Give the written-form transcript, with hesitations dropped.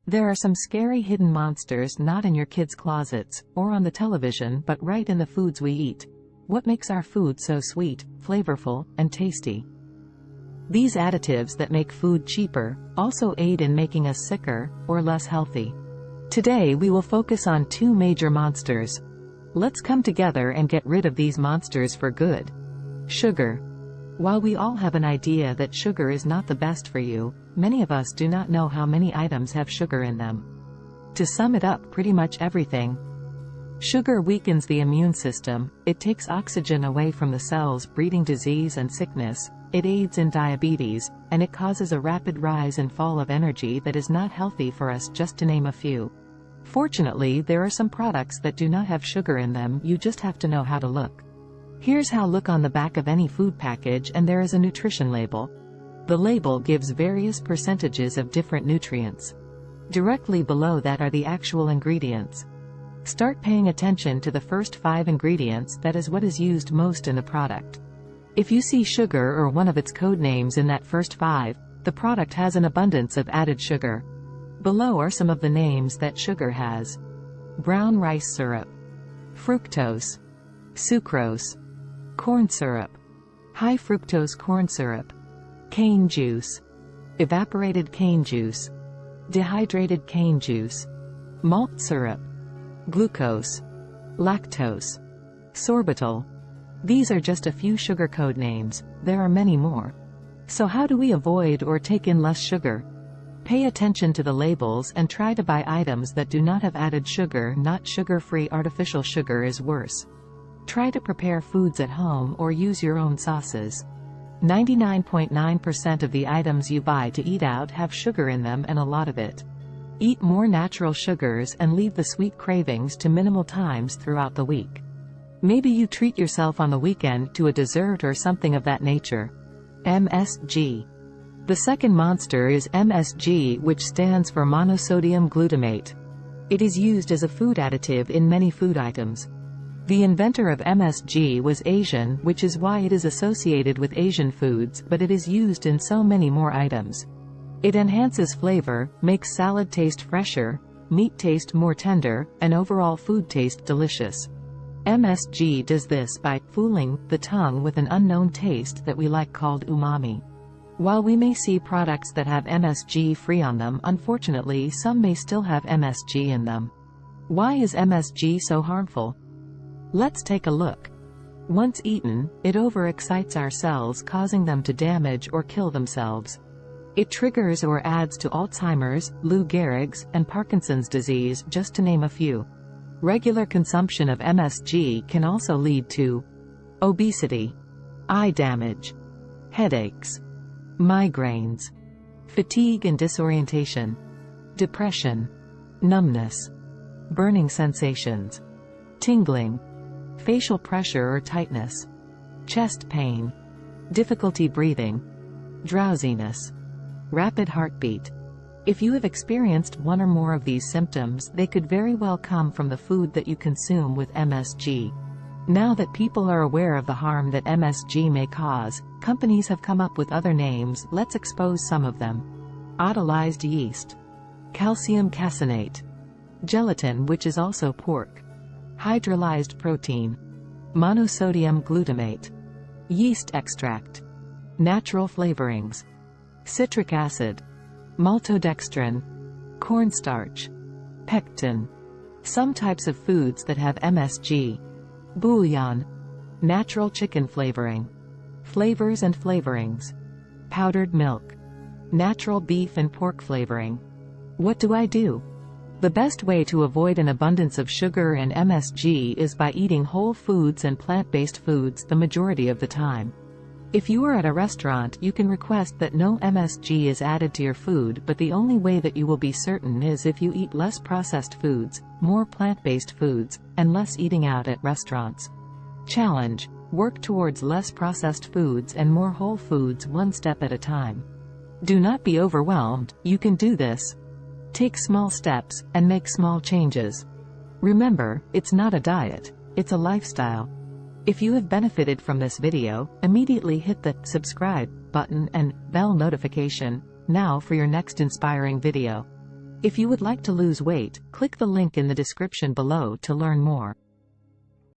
There are some scary hidden monsters not in your kids' closets, or on the television but right in the foods we eat. What makes our food so sweet, flavorful, and tasty? These additives that make food cheaper, also aid in making us sicker, or less healthy. Today we will focus on two major monsters. Let's come together and get rid of these monsters for good. Sugar. While we all have an idea that sugar is not the best for you, many of us do not know how many items have sugar in them. To sum it up, pretty much everything. Sugar weakens the immune system, it takes oxygen away from the cells breeding disease and sickness, it aids in diabetes, and it causes a rapid rise and fall of energy that is not healthy for us, just to name a few. Fortunately, there are some products that do not have sugar in them, you just have to know how to look. Here's how: look on the back of any food package and there is a nutrition label. The label gives various percentages of different nutrients. Directly below that are the actual ingredients. Start paying attention to the first 5 ingredients, that is what is used most in the product. If you see sugar or one of its code names in that first 5, the product has an abundance of added sugar. Below are some of the names that sugar has. Brown rice syrup, fructose, sucrose, corn syrup, high fructose corn syrup, cane juice, evaporated cane juice, dehydrated cane juice, malt syrup, glucose, lactose, sorbitol. These are just a few sugar code names, there are many more. So how do we avoid or take in less sugar? Pay attention to the labels and try to buy items that do not have added sugar. Not sugar-free. Artificial sugar is worse. Try to prepare foods at home or use your own sauces. 99.9% of the items you buy to eat out have sugar in them, and a lot of it. Eat more natural sugars and leave the sweet cravings to minimal times throughout the week. Maybe you treat yourself on the weekend to a dessert or something of that nature. MSG. The second monster is MSG, which stands for monosodium glutamate. It is used as a food additive in many food items. The inventor of MSG was Asian, which is why it is associated with Asian foods, but it is used in so many more items. It enhances flavor, makes salad taste fresher, meat taste more tender, and overall food taste delicious. MSG does this by fooling the tongue with an unknown taste that we like called umami. While we may see products that have MSG free on them, unfortunately some may still have MSG in them. Why is MSG so harmful? Let's take a look. Once eaten, it overexcites our cells, causing them to damage or kill themselves. It triggers or adds to Alzheimer's, Lou Gehrig's, and Parkinson's disease, just to name a few. Regular consumption of MSG can also lead to obesity, eye damage, headaches, migraines, fatigue and disorientation, depression, numbness, burning sensations, tingling, facial pressure or tightness, chest pain, difficulty breathing, drowsiness, rapid heartbeat. If you have experienced one or more of these symptoms, they could very well come from the food that you consume with MSG. Now that people are aware of the harm that MSG may cause, companies have come up with other names. Let's expose some of them. Autolyzed yeast, calcium caseinate, gelatin, which is also pork, hydrolyzed protein, monosodium glutamate, yeast extract, natural flavorings, citric acid, maltodextrin, cornstarch, pectin. Some types of foods that have MSG: bouillon, natural chicken flavoring, flavors and flavorings, powdered milk, natural beef and pork flavoring. What do I do? The best way to avoid an abundance of sugar and MSG is by eating whole foods and plant-based foods the majority of the time. If you are at a restaurant, you can request that no MSG is added to your food, but the only way that you will be certain is if you eat less processed foods, more plant-based foods, and less eating out at restaurants. Challenge: work towards less processed foods and more whole foods, one step at a time. Do not be overwhelmed, you can do this. Take small steps, and make small changes. Remember, it's not a diet, it's a lifestyle. If you have benefited from this video, immediately hit the subscribe button and bell notification now for your next inspiring video. If you would like to lose weight, click the link in the description below to learn more.